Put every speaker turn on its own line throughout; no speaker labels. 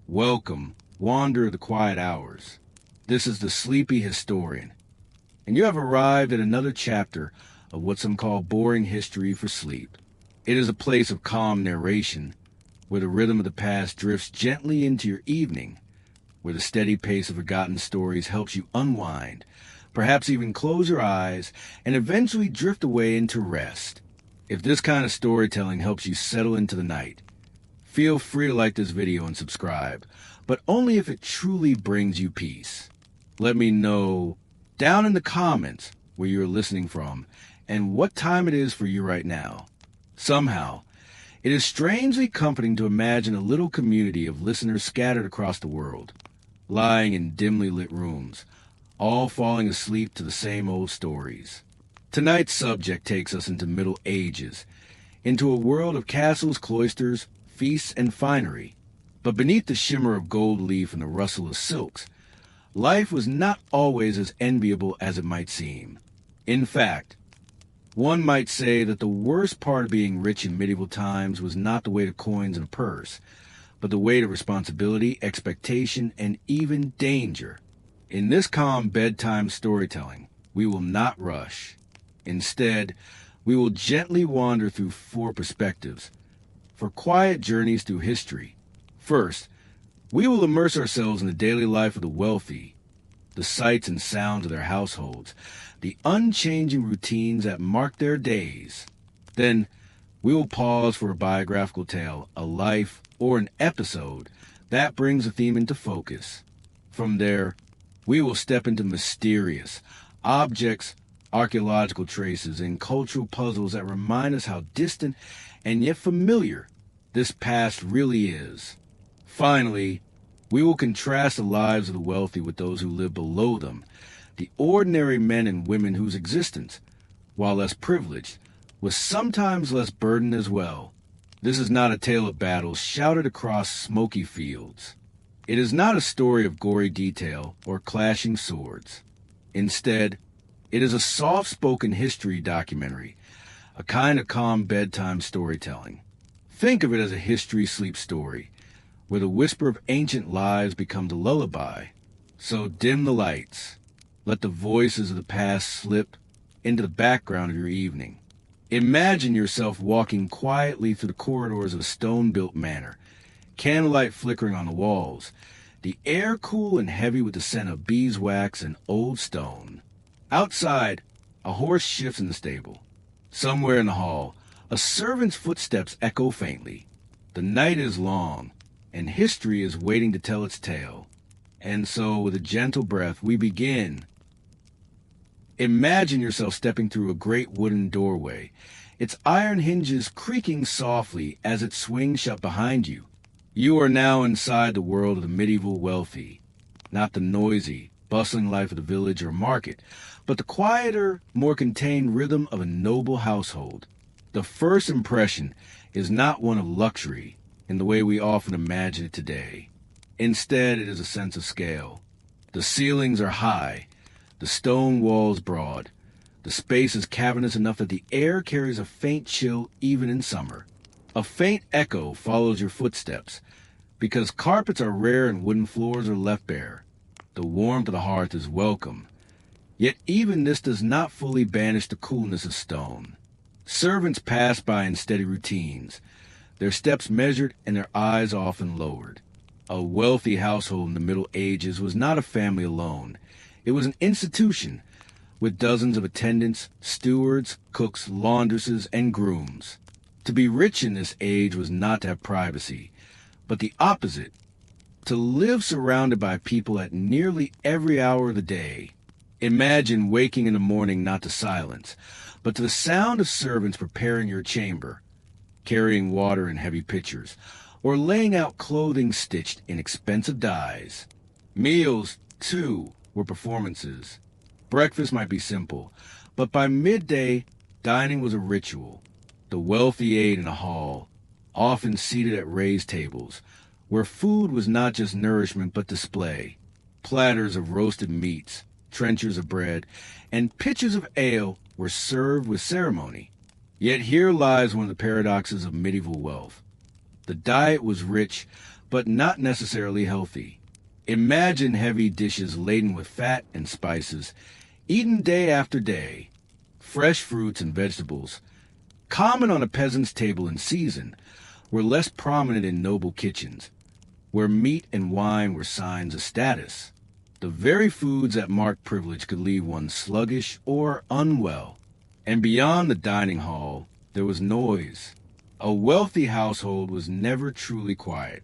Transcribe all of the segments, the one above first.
Welcome, wanderer of the quiet hours. This is the sleepy historian, and you have arrived at another chapter of what some call boring history for sleep. It is a place of calm narration, where the rhythm of the past drifts gently into your evening, where the steady pace of forgotten stories helps you unwind, perhaps even close your eyes, and eventually drift away into rest. If this kind of storytelling helps you settle into the night, feel free to like this video and subscribe, but only if it truly brings you peace. Let me know down in the comments where you're listening from and what time it is for you right now. Somehow, it is strangely comforting to imagine a little community of listeners scattered across the world, lying in dimly lit rooms, all falling asleep to the same old stories. Tonight's subject takes us into Middle Ages, into a world of castles, cloisters, feasts, and finery. But beneath the shimmer of gold leaf and the rustle of silks, life was not always as enviable as it might seem. In fact, one might say that the worst part of being rich in medieval times was not the weight of coins in a purse, but the weight of responsibility, expectation, and even danger. In this calm bedtime storytelling, we will not rush. Instead, we will gently wander through four perspectives, for quiet journeys through history. First, we will immerse ourselves in the daily life of the wealthy, the sights and sounds of their households, the unchanging routines that mark their days. Then, we will pause for a biographical tale, a life, or an episode that brings the theme into focus. From there, we will step into mysterious objects, archaeological traces, and cultural puzzles that remind us how distant and yet familiar this past really is. Finally, we will contrast the lives of the wealthy with those who live below them, the ordinary men and women whose existence, while less privileged, was sometimes less burdened as well. This is not a tale of battles shouted across smoky fields. It is not a story of gory detail or clashing swords. Instead, it is a soft-spoken history documentary, a kind of calm bedtime storytelling. Think of it as a history sleep story, where the whisper of ancient lives becomes a lullaby. So dim the lights. Let the voices of the past slip into the background of your evening. Imagine yourself walking quietly through the corridors of a stone-built manor, candlelight flickering on the walls, the air cool and heavy with the scent of beeswax and old stone. Outside, a horse shifts in the stable. Somewhere in the hall, a servant's footsteps echo faintly. The night is long, and history is waiting to tell its tale. And so, with a gentle breath, we begin. Imagine yourself stepping through a great wooden doorway, its iron hinges creaking softly as it swings shut behind you. You are now inside the world of the medieval wealthy, not the noisy, bustling life of the village or market, but the quieter, more contained rhythm of a noble household. The first impression is not one of luxury in the way we often imagine it today. Instead, it is a sense of scale. The ceilings are high, the stone walls broad. The space is cavernous enough that the air carries a faint chill even in summer. A faint echo follows your footsteps, because carpets are rare and wooden floors are left bare. The warmth of the hearth is welcome. Yet even this does not fully banish the coolness of stone. Servants pass by in steady routines, their steps measured and their eyes often lowered. A wealthy household in the Middle Ages was not a family alone. It was an institution, with dozens of attendants, stewards, cooks, laundresses, and grooms. To be rich in this age was not to have privacy, but the opposite, to live surrounded by people at nearly every hour of the day. Imagine waking in the morning not to silence, but to the sound of servants preparing your chamber, carrying water in heavy pitchers, or laying out clothing stitched in expensive dyes. Meals, too, were performances. Breakfast might be simple, but by midday, dining was a ritual. The wealthy ate in a hall, often seated at raised tables, where food was not just nourishment but display. Platters of roasted meats, trenchers of bread, and pitchers of ale were served with ceremony. Yet here lies one of the paradoxes of medieval wealth. The diet was rich, but not necessarily healthy. Imagine heavy dishes laden with fat and spices, eaten day after day. Fresh fruits and vegetables, common on a peasant's table in season, were less prominent in noble kitchens, where meat and wine were signs of status. The very foods that marked privilege could leave one sluggish or unwell. And beyond the dining hall, there was noise. A wealthy household was never truly quiet.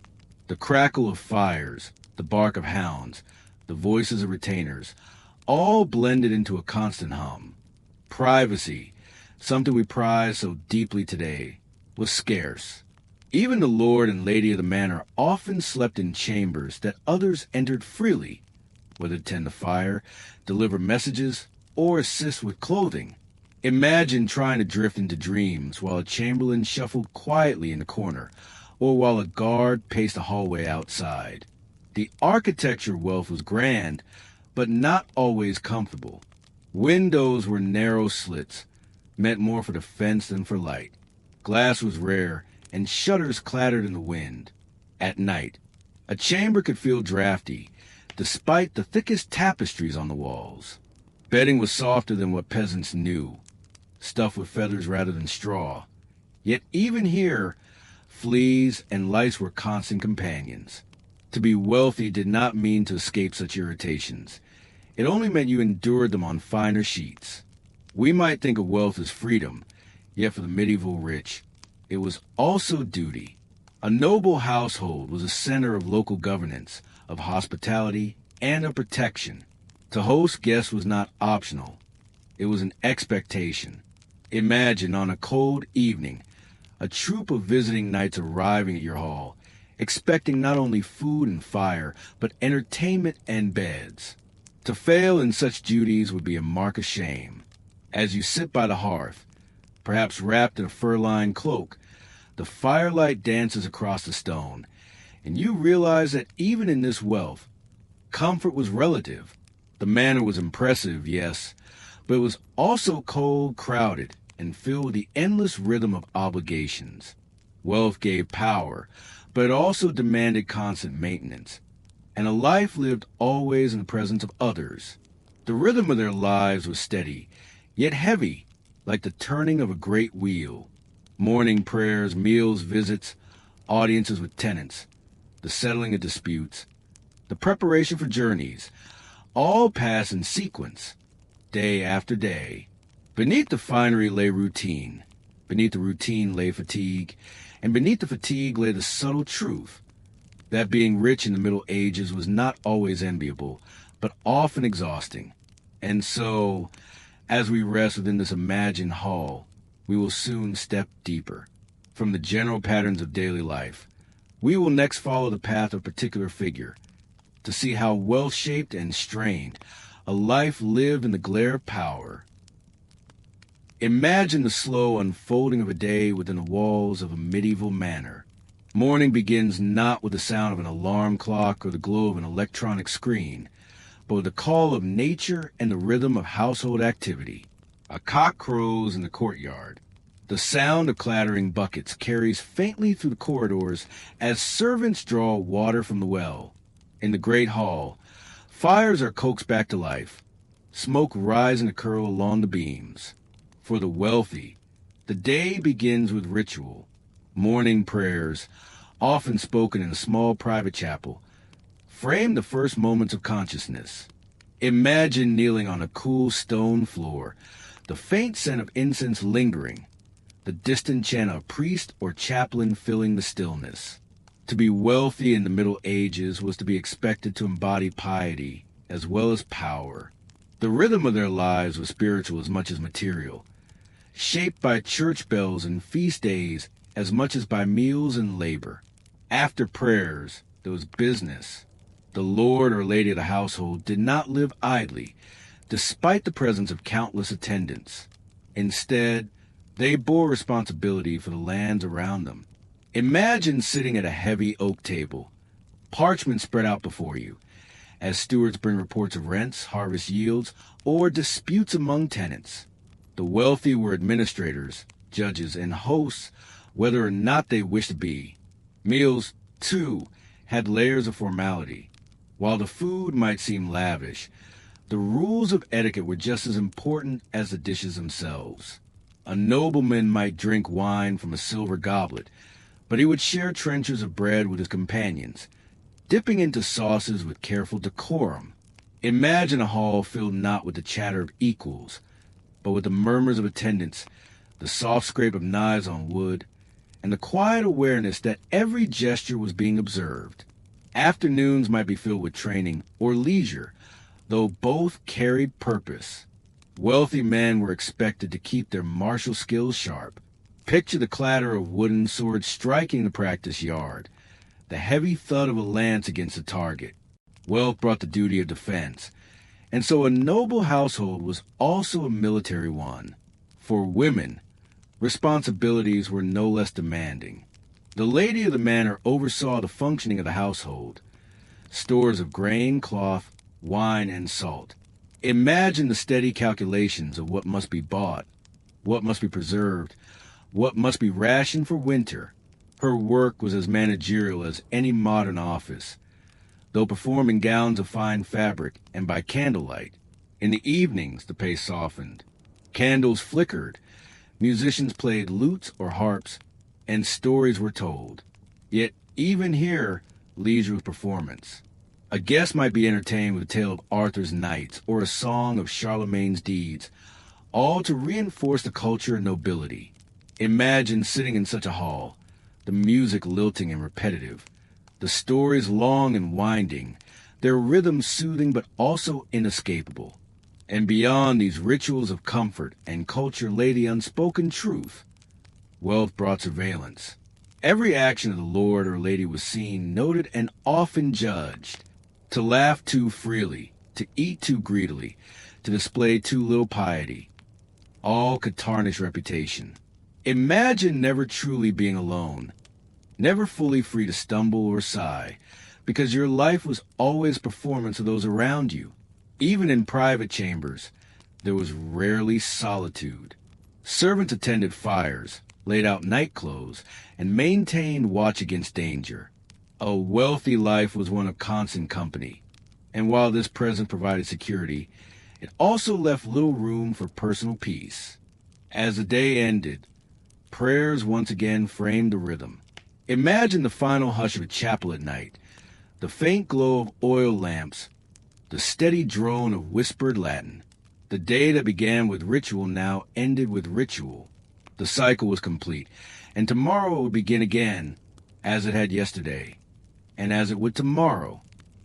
The crackle of fires, the bark of hounds, the voices of retainers, all blended into a constant hum. Privacy, something we prize so deeply today, was scarce. Even the lord and lady of the manor often slept in chambers that others entered freely, whether to tend the fire, deliver messages, or assist with clothing. Imagine trying to drift into dreams while a chamberlain shuffled quietly in the corner, or while a guard paced the hallway outside. The architecture wealth was grand, but not always comfortable. Windows were narrow slits, meant more for defense than for light. Glass was rare, and shutters clattered in the wind. At night, a chamber could feel drafty, despite the thickest tapestries on the walls. Bedding was softer than what peasants knew, stuffed with feathers rather than straw. Yet even here, fleas and lice were constant companions. To be wealthy did not mean to escape such irritations. It only meant you endured them on finer sheets. We might think of wealth as freedom, yet for the medieval rich, it was also duty. A noble household was a center of local governance, of hospitality, and of protection. To host guests was not optional. It was an expectation. Imagine on a cold evening, a troop of visiting knights arriving at your hall, expecting not only food and fire, but entertainment and beds. To fail in such duties would be a mark of shame. As you sit by the hearth, perhaps wrapped in a fur-lined cloak, the firelight dances across the stone, and you realize that even in this wealth, comfort was relative. The manor was impressive, yes, but it was also cold, crowded, and filled with the endless rhythm of obligations. Wealth gave power, but it also demanded constant maintenance, and a life lived always in the presence of others. The rhythm of their lives was steady, yet heavy, like the turning of a great wheel. Morning prayers, meals, visits, audiences with tenants, the settling of disputes, the preparation for journeys, all passed in sequence, day after day. Beneath the finery lay routine, beneath the routine lay fatigue, and beneath the fatigue lay the subtle truth that being rich in the Middle Ages was not always enviable, but often exhausting. And so, as we rest within this imagined hall, we will soon step deeper. From the general patterns of daily life, we will next follow the path of a particular figure, to see how well-shaped and strained a life lived in the glare of power. Imagine the slow unfolding of a day within the walls of a medieval manor. Morning begins not with the sound of an alarm clock or the glow of an electronic screen, but with the call of nature and the rhythm of household activity. A cock crows in the courtyard. The sound of clattering buckets carries faintly through the corridors as servants draw water from the well. In the great hall, fires are coaxed back to life, smoke rising to curl along the beams. For the wealthy, the day begins with ritual. Morning prayers, often spoken in a small private chapel, frame the first moments of consciousness. Imagine kneeling on a cool stone floor, the faint scent of incense lingering, the distant chant of a priest or chaplain filling the stillness. To be wealthy in the Middle Ages was to be expected to embody piety as well as power. The rhythm of their lives was spiritual as much as material, shaped by church bells and feast days as much as by meals and labor. After prayers, there was business. The lord or lady of the household did not live idly, despite the presence of countless attendants. Instead, they bore responsibility for the lands around them. Imagine sitting at a heavy oak table, parchment spread out before you, as stewards bring reports of rents, harvest yields, or disputes among tenants. The wealthy were administrators, judges, and hosts, whether or not they wished to be. Meals, too, had layers of formality. While the food might seem lavish, the rules of etiquette were just as important as the dishes themselves. A nobleman might drink wine from a silver goblet, but he would share trenchers of bread with his companions, dipping into sauces with careful decorum. Imagine a hall filled not with the chatter of equals, but with the murmurs of attendants, the soft scrape of knives on wood, and the quiet awareness that every gesture was being observed. Afternoons might be filled with training or leisure, though both carried purpose. Wealthy men were expected to keep their martial skills sharp. Picture the clatter of wooden swords striking the practice yard, the heavy thud of a lance against a target. Wealth brought the duty of defense, and so a noble household was also a military one. For women, responsibilities were no less demanding. The lady of the manor oversaw the functioning of the household, stores of grain, cloth, wine, and salt. Imagine the steady calculations of what must be bought, what must be preserved, what must be rationed for winter. Her work was as managerial as any modern office, though performed in gowns of fine fabric and by candlelight. In the evenings, the pace softened. Candles flickered, musicians played lutes or harps, and stories were told. Yet, even here, leisure was performance. A guest might be entertained with a tale of Arthur's knights or a song of Charlemagne's deeds, all to reinforce the culture and nobility. Imagine sitting in such a hall, the music lilting and repetitive, the stories long and winding, their rhythms soothing but also inescapable. And beyond these rituals of comfort and culture lay the unspoken truth. Wealth brought surveillance. Every action of the lord or lady was seen, noted, and often judged. To laugh too freely, to eat too greedily, to display too little piety, all could tarnish reputation. Imagine never truly being alone, never fully free to stumble or sigh, because your life was always performance of those around you. Even in private chambers, there was rarely solitude. Servants attended fires, laid out night clothes, and maintained watch against danger. A wealthy life was one of constant company, and while this presence provided security, it also left little room for personal peace. As the day ended, prayers once again framed the rhythm. Imagine the final hush of a chapel at night, the faint glow of oil lamps, the steady drone of whispered Latin. The day that began with ritual now ended with ritual. The cycle was complete, and tomorrow would begin again, as it had yesterday, and as it would tomorrow.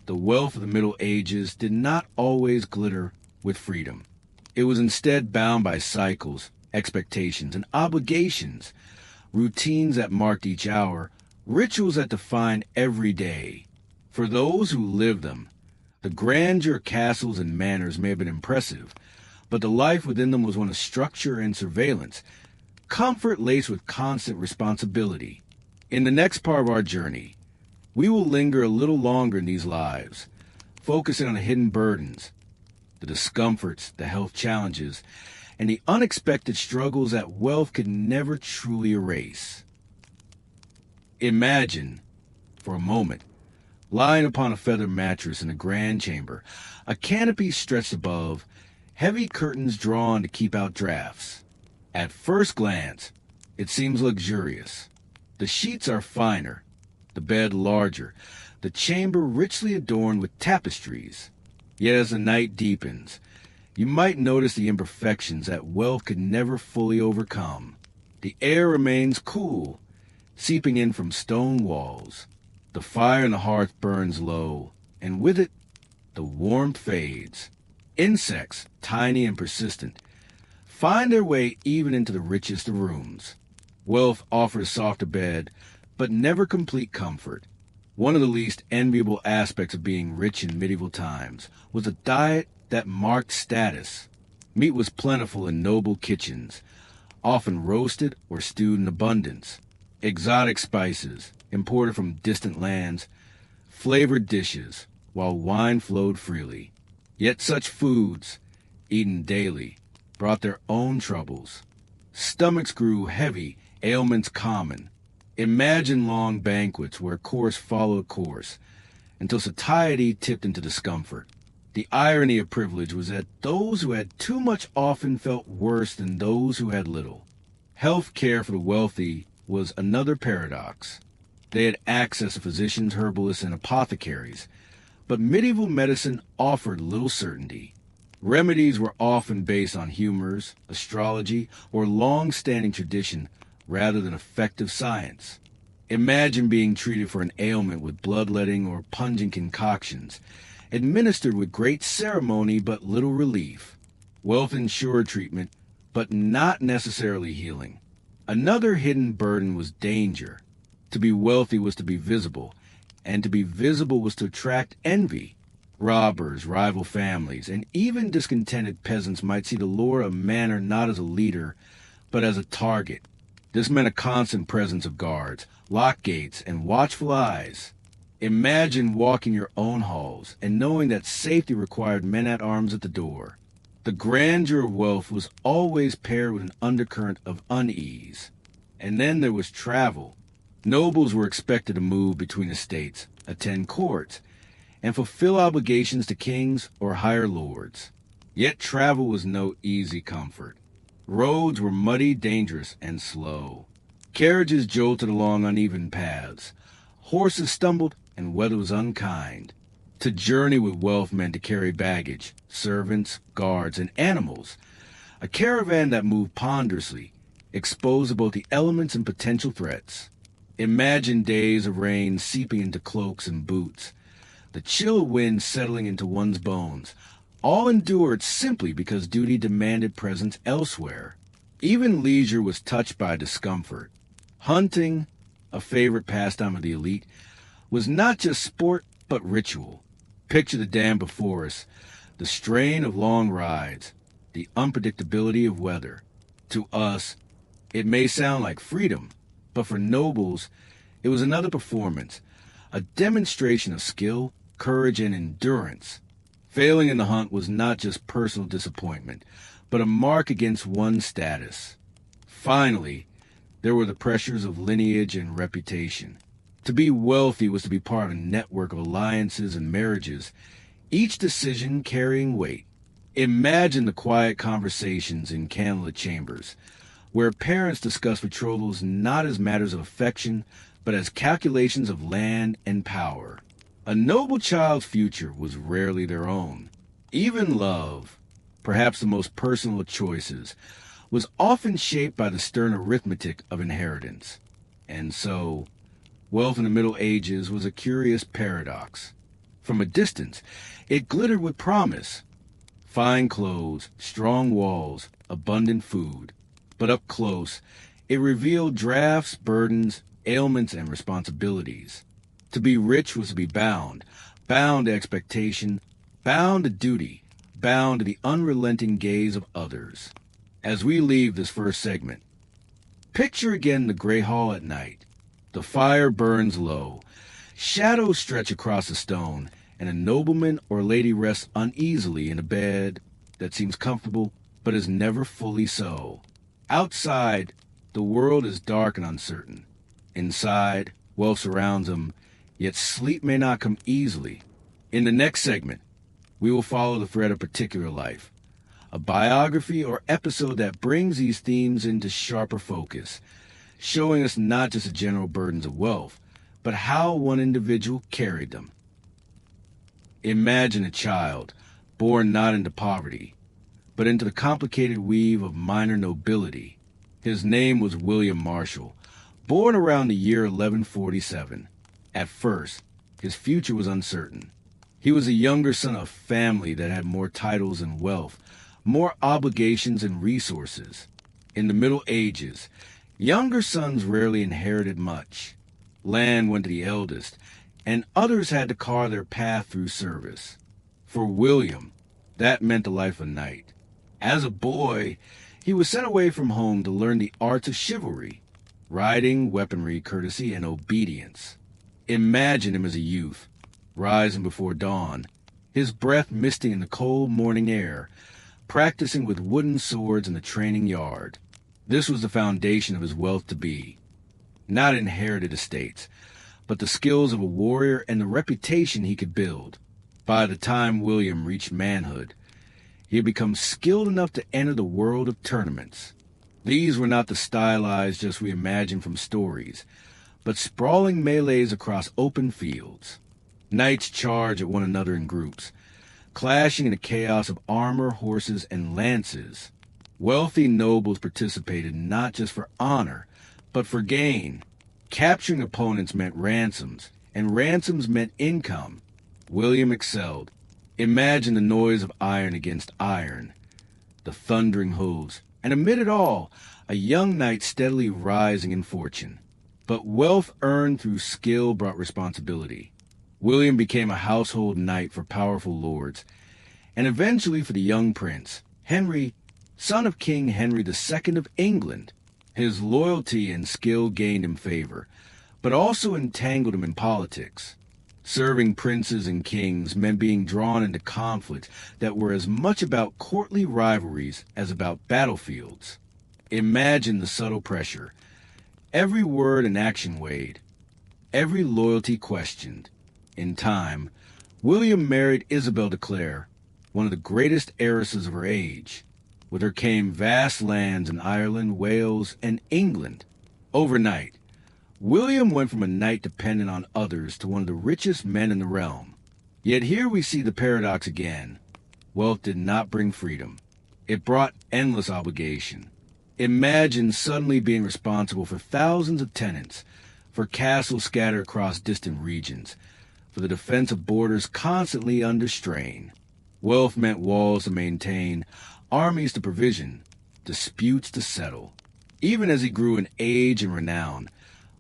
The wealth of the Middle Ages did not always glitter with freedom. It was instead bound by cycles, expectations, and obligations, routines that marked each hour, rituals that defined every day. For those who lived them, the grandeur of castles and manors may have been impressive, but the life within them was one of structure and surveillance, comfort laced with constant responsibility. In the next part of our journey, we will linger a little longer in these lives, focusing on the hidden burdens, the discomforts, the health challenges, and the unexpected struggles that wealth could never truly erase. Imagine, for a moment, lying upon a feather mattress in a grand chamber, a canopy stretched above, heavy curtains drawn to keep out drafts. At first glance, it seems luxurious. The sheets are finer, the bed larger, the chamber richly adorned with tapestries. Yet as the night deepens, you might notice the imperfections that wealth could never fully overcome. The air remains cool, seeping in from stone walls. The fire in the hearth burns low, and with it, the warmth fades. Insects, tiny and persistent, find their way even into the richest of rooms. Wealth offers a softer bed, but never complete comfort. One of the least enviable aspects of being rich in medieval times was a diet that marked status. Meat was plentiful in noble kitchens, often roasted or stewed in abundance. Exotic spices, imported from distant lands, flavored dishes, while wine flowed freely. Yet such foods, eaten daily, brought their own troubles. Stomachs grew heavy, ailments common. Imagine long banquets where course followed course, until satiety tipped into discomfort. The irony of privilege was that those who had too much often felt worse than those who had little. Health care for the wealthy was another paradox. They had access to physicians, herbalists, and apothecaries, but medieval medicine offered little certainty. Remedies were often based on humors, astrology, or long-standing tradition rather than effective science. Imagine being treated for an ailment with bloodletting or pungent concoctions, administered with great ceremony but little relief. Wealth ensured treatment, but not necessarily healing. Another hidden burden was danger. To be wealthy was to be visible, and to be visible was to attract envy. Robbers, rival families, and even discontented peasants might see the lord of manor not as a leader, but as a target. This meant a constant presence of guards, locked gates, and watchful eyes. Imagine walking your own halls and knowing that safety required men-at-arms at the door. The grandeur of wealth was always paired with an undercurrent of unease. And then there was travel. Nobles were expected to move between estates, attend courts, and fulfill obligations to kings or higher lords. Yet travel was no easy comfort. Roads were muddy, dangerous, and slow. Carriages jolted along uneven paths. Horses stumbled, and weather was unkind. To journey with wealth meant to carry baggage, servants, guards, and animals. A caravan that moved ponderously, exposed to both the elements and potential threats. Imagine days of rain seeping into cloaks and boots, the chill of wind settling into one's bones, all endured simply because duty demanded presence elsewhere. Even leisure was touched by discomfort. Hunting, a favorite pastime of the elite, was not just sport but ritual. Picture the dam before us, the strain of long rides, the unpredictability of weather. To us, it may sound like freedom, but for nobles, it was another performance, a demonstration of skill, courage, and endurance. Failing in the hunt was not just personal disappointment, but a mark against one's status. Finally, there were the pressures of lineage and reputation. To be wealthy was to be part of a network of alliances and marriages, each decision carrying weight. Imagine the quiet conversations in candlelit chambers, where parents discuss betrothals not as matters of affection, but as calculations of land and power. A noble child's future was rarely their own. Even love, perhaps the most personal of choices, was often shaped by the stern arithmetic of inheritance. And so, wealth in the Middle Ages was a curious paradox. From a distance, it glittered with promise. Fine clothes, strong walls, abundant food. But up close, it revealed drafts, burdens, ailments, and responsibilities. To be rich was to be bound to expectation, bound to duty, bound to the unrelenting gaze of others. As we leave this first segment, picture again the gray hall at night. The fire burns low, shadows stretch across the stone, and a nobleman or lady rests uneasily in a bed that seems comfortable but is never fully so. Outside, the world is dark and uncertain. Inside, wealth surrounds him, yet sleep may not come easily. In the next segment, we will follow the thread of particular life, a biography or episode that brings these themes into sharper focus, showing us not just the general burdens of wealth, but how one individual carried them. Imagine a child, born not into poverty, but into the complicated weave of minor nobility. His name was William Marshall, born around the year 1147. At first, his future was uncertain. He was a younger son of a family that had more titles and wealth, more obligations and resources. In the Middle Ages, younger sons rarely inherited much. Land went to the eldest, and others had to carve their path through service. For William, that meant the life of a knight. As a boy, he was sent away from home to learn the arts of chivalry, riding, weaponry, courtesy, and obedience. Imagine him as a youth, rising before dawn, his breath misting in the cold morning air, practicing with wooden swords in the training yard. This was the foundation of his wealth to be. not inherited estates, but the skills of a warrior and the reputation he could build. By the time William reached manhood, he had become skilled enough to enter the world of tournaments. These were not the stylized just we imagine from stories, but sprawling melees across open fields. Knights charge at one another in groups, clashing in a chaos of armor, horses, and lances. Wealthy nobles participated not just for honor, but for gain. Capturing opponents meant ransoms, and ransoms meant income. William excelled. Imagine the noise of iron against iron, the thundering hooves, and amid it all, a young knight steadily rising in fortune. But wealth earned through skill brought responsibility. William became a household knight for powerful lords, and eventually for the young prince, Henry, son of King Henry II of England. His loyalty and skill gained him favor, but also entangled him in politics. Serving princes and kings meant being drawn into conflicts that were as much about courtly rivalries as about battlefields. Imagine the subtle pressure. Every word and action weighed, every loyalty questioned. In time, William married Isabel de Clare, one of the greatest heiresses of her age. With her came vast lands in Ireland, Wales, and England. Overnight, William went from a knight dependent on others to one of the richest men in the realm. Yet here we see the paradox again. Wealth did not bring freedom. It brought endless obligation. Imagine suddenly being responsible for thousands of tenants, for castles scattered across distant regions, for the defense of borders constantly under strain. Wealth meant walls to maintain, armies to provision, disputes to settle. Even as he grew in age and renown,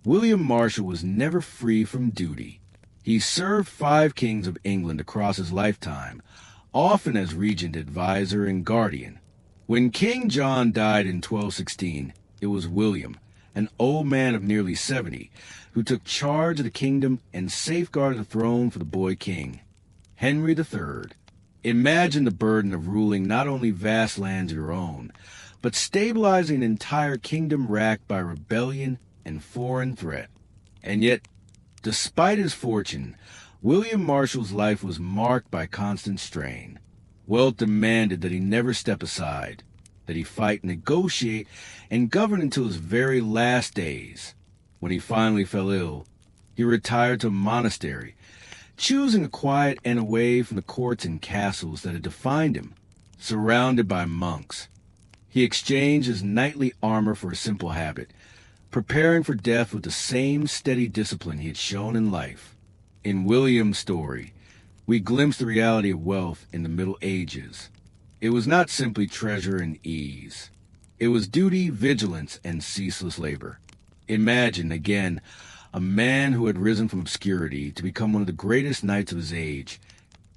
William Marshal was never free from duty. He served 5 kings of England across his lifetime, often as regent, advisor, and guardian. When King John died in 1216, it was William, an old man of nearly 70, who took charge of the kingdom and safeguarded the throne for the boy king, Henry III. Imagine the burden of ruling not only vast lands of your own, but stabilizing an entire kingdom racked by rebellion and foreign threat. And yet, despite his fortune, William Marshal's life was marked by constant strain. Wealth demanded that he never step aside, that he fight, negotiate, and govern until his very last days. When he finally fell ill, he retired to a monastery, choosing a quiet and away from the courts and castles that had defined him. Surrounded by monks, he exchanged his knightly armor for a simple habit, preparing for death with the same steady discipline he had shown in life. In William's story, we glimpse the reality of wealth in the Middle Ages. It was not simply treasure and ease. It was duty, vigilance, and ceaseless labor. Imagine, again, a man who had risen from obscurity to become one of the greatest knights of his age,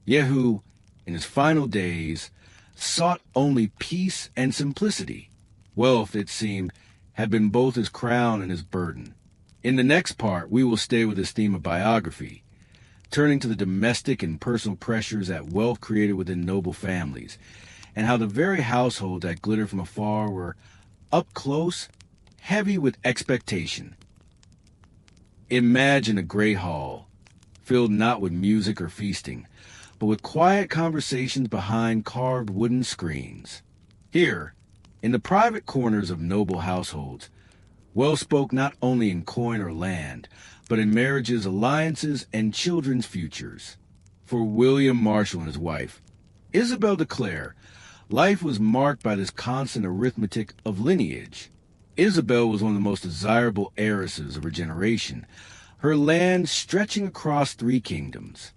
yet who, in his final days, sought only peace and simplicity. Wealth, it seemed, had been both his crown and his burden. In the next part, we will stay with this theme of biography, turning to the domestic and personal pressures that wealth created within noble families, and how the very households that glittered from afar were up close, heavy with expectation. Imagine a great hall, filled not with music or feasting, but with quiet conversations behind carved wooden screens. Here, in the private corners of noble households, wealth spoke not only in coin or land, but in marriages, alliances, and children's futures. For William Marshal and his wife, Isabel de Clare, life was marked by this constant arithmetic of lineage. Isabel was one of the most desirable heiresses of her generation, her land stretching across 3 kingdoms.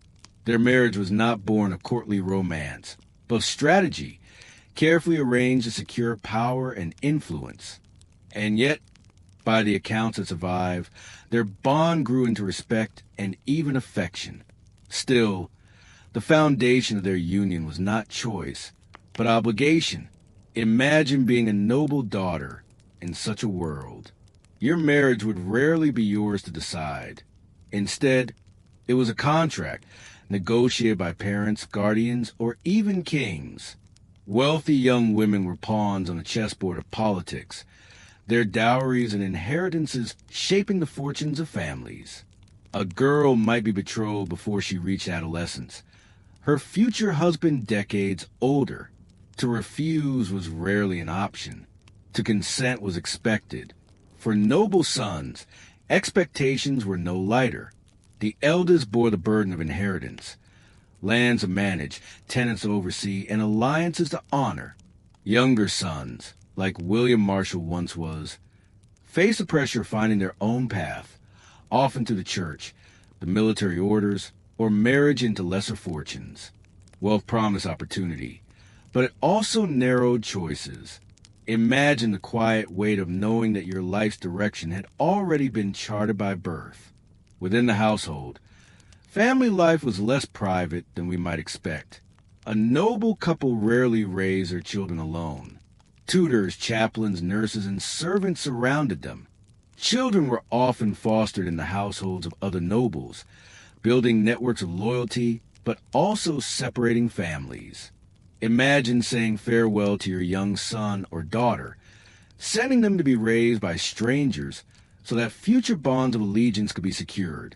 Their marriage was not born of courtly romance, but of strategy, carefully arranged to secure power and influence. And yet, by the accounts that survive, their bond grew into respect and even affection. Still, the foundation of their union was not choice, but obligation. Imagine being a noble daughter in such a world. Your marriage would rarely be yours to decide. Instead, it was a contract negotiated by parents, guardians, or even kings. Wealthy young women were pawns on the chessboard of politics. their dowries and inheritances shaping the fortunes of families. A girl might be betrothed before she reached adolescence, her future husband decades older. To refuse was rarely an option. To consent was expected. For noble sons, expectations were no lighter. The eldest bore the burden of inheritance, lands to manage, tenants to oversee, and alliances to honor. Younger sons, like William Marshall once was, faced the pressure of finding their own path, often through the church, the military orders, or marriage into lesser fortunes. Wealth promised opportunity, but it also narrowed choices. Imagine the quiet weight of knowing that your life's direction had already been charted by birth. Within the household, family life was less private than we might expect. A noble couple rarely raised their children alone. Tutors, chaplains, nurses, and servants surrounded them. Children were often fostered in the households of other nobles, building networks of loyalty, but also separating families. Imagine saying farewell to your young son or daughter, sending them to be raised by strangers so that future bonds of allegiance could be secured.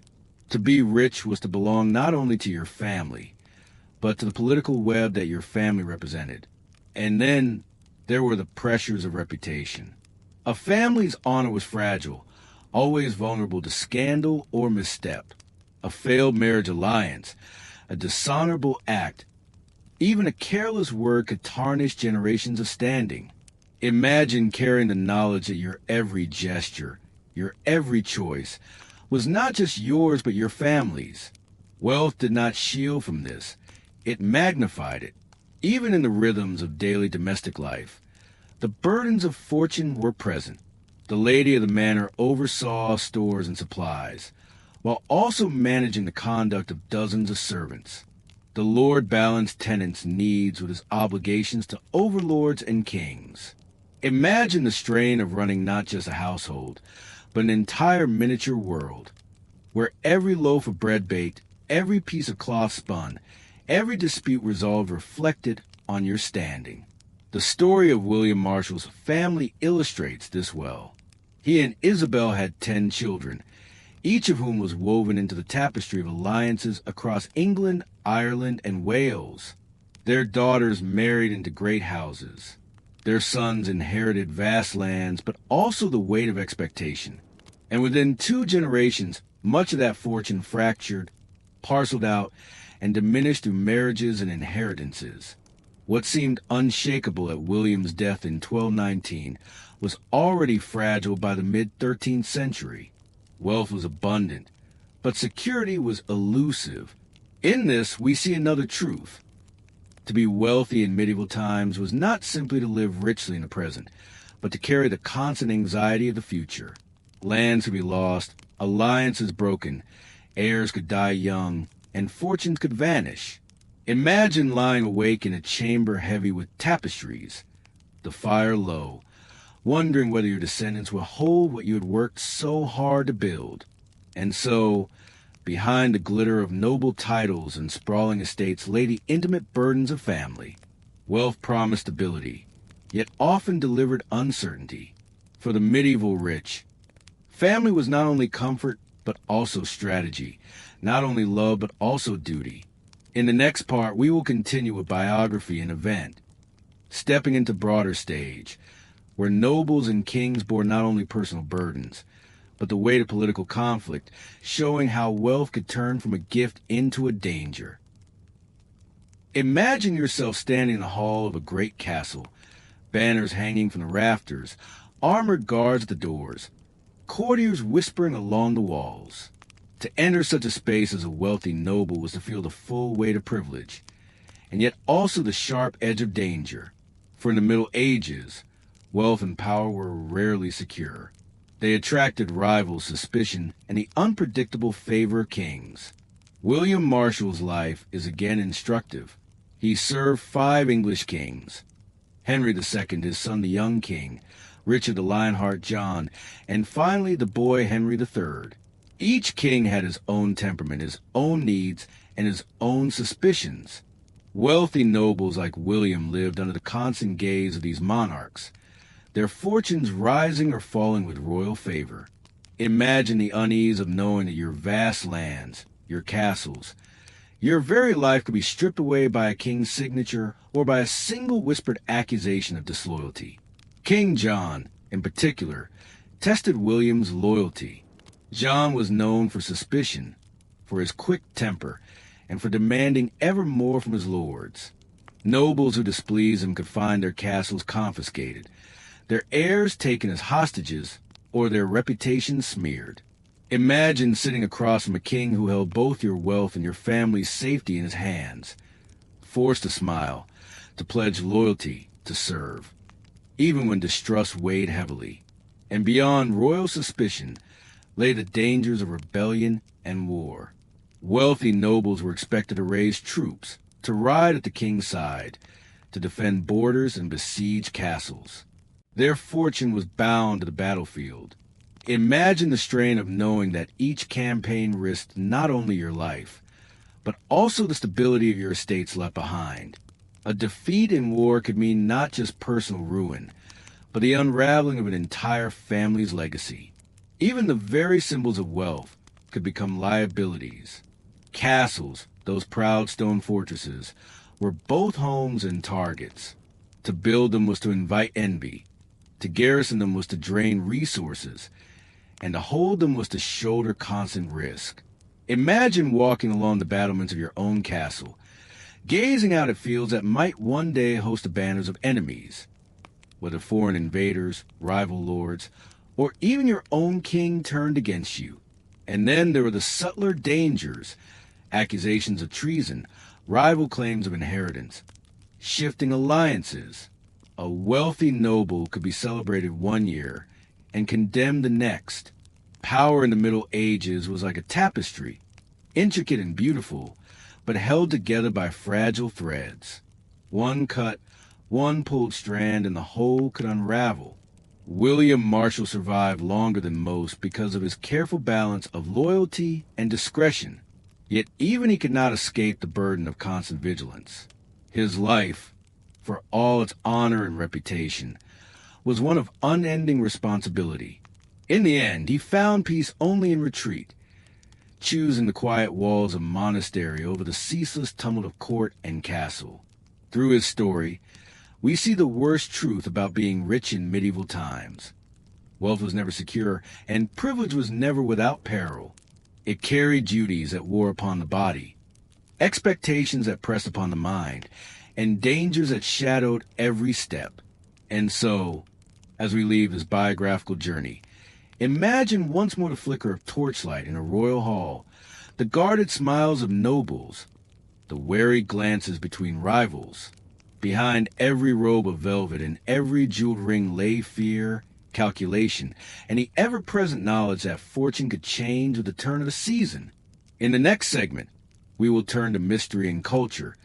To be rich was to belong not only to your family, but to the political web that your family represented. And then there were the pressures of reputation. A family's honor was fragile, always vulnerable to scandal or misstep. A failed marriage alliance, a dishonorable act, even a careless word could tarnish generations of standing. Imagine carrying the knowledge that your every gesture, your every choice, was not just yours but your family's. Wealth did not shield from this. It magnified it. Even in the rhythms of daily domestic life, the burdens of fortune were present. The lady of the manor oversaw stores and supplies, while also managing the conduct of dozens of servants. The lord balanced tenants' needs with his obligations to overlords and kings. Imagine the strain of running not just a household, but an entire miniature world, where every loaf of bread baked, every piece of cloth spun, every dispute resolved reflected on your standing. The story of William Marshall's family illustrates this well. He and Isabel had 10 children, each of whom was woven into the tapestry of alliances across England, Ireland, and Wales. Their daughters married into great houses. Their sons inherited vast lands, but also the weight of expectation. And within 2 generations, much of that fortune fractured, parceled out, and diminished through marriages and inheritances. What seemed unshakable at William's death in 1219 was already fragile by the mid-13th century. Wealth was abundant, but security was elusive. In this, we see another truth. To be wealthy in medieval times was not simply to live richly in the present, but to carry the constant anxiety of the future. Lands could be lost, alliances broken, heirs could die young, and fortunes could vanish. Imagine lying awake in a chamber heavy with tapestries, the fire low, wondering whether your descendants will hold what you had worked so hard to build. And so, behind the glitter of noble titles and sprawling estates lay the intimate burdens of family. Wealth promised stability, yet often delivered uncertainty. For the medieval rich, family was not only comfort, but also strategy, not only love, but also duty. In the next part, we will continue with biography and event, stepping into broader stage, where nobles and kings bore not only personal burdens, but the weight of political conflict, showing how wealth could turn from a gift into a danger. Imagine yourself standing in the hall of a great castle, banners hanging from the rafters, armored guards at the doors, courtiers whispering along the walls. To enter such a space as a wealthy noble was to feel the full weight of privilege, and yet also the sharp edge of danger. For in the Middle Ages, wealth and power were rarely secure. They attracted rivals, suspicion, and the unpredictable favor of kings. William Marshall's life is again instructive. He served 5 English kings: Henry II, his son the young king, Richard the Lionheart John, and finally the boy Henry III. Each king had his own temperament, his own needs, and his own suspicions. Wealthy nobles like William lived under the constant gaze of these monarchs. their fortunes rising or falling with royal favor. Imagine the unease of knowing that your vast lands, your castles, your very life could be stripped away by a king's signature or by a single whispered accusation of disloyalty. King John, in particular, tested William's loyalty. John was known for suspicion, for his quick temper, and for demanding ever more from his lords. Nobles who displeased him could find their castles confiscated, their heirs taken as hostages, or their reputations smeared. Imagine sitting across from a king who held both your wealth and your family's safety in his hands, forced to smile, to pledge loyalty, to serve, even when distrust weighed heavily. And beyond royal suspicion lay the dangers of rebellion and war. Wealthy nobles were expected to raise troops, to ride at the king's side, to defend borders and besiege castles. Their fortune was bound to the battlefield. Imagine the strain of knowing that each campaign risked not only your life, but also the stability of your estates left behind. A defeat in war could mean not just personal ruin, but the unraveling of an entire family's legacy. Even the very symbols of wealth could become liabilities. Castles, those proud stone fortresses, were both homes and targets. To build them was to invite envy. To garrison them was to drain resources. And to hold them was to shoulder constant risk. Imagine walking along the battlements of your own castle, gazing out at fields that might one day host the banners of enemies, whether foreign invaders, rival lords, or even your own king turned against you. And then there were the subtler dangers, accusations of treason, rival claims of inheritance, shifting alliances. A wealthy noble could be celebrated one year and condemned the next. Power in the Middle Ages was like a tapestry, intricate and beautiful, but held together by fragile threads. One cut, one pulled strand, and the whole could unravel. William Marshall survived longer than most because of his careful balance of loyalty and discretion. Yet even he could not escape the burden of constant vigilance. His life, for all its honor and reputation, was one of unending responsibility. In the end, he found peace only in retreat, choosing the quiet walls of monastery over the ceaseless tumult of court and castle. Through his story, we see the worst truth about being rich in medieval times. Wealth was never secure, and privilege was never without peril. It carried duties that wore upon the body, expectations that pressed upon the mind, and dangers that shadowed every step. And so, as we leave this biographical journey, imagine once more the flicker of torchlight in a royal hall, the guarded smiles of nobles, the wary glances between rivals. Behind every robe of velvet and every jeweled ring lay fear, calculation, and the ever-present knowledge that fortune could change with the turn of the season. In the next segment, we will turn to mystery and culture,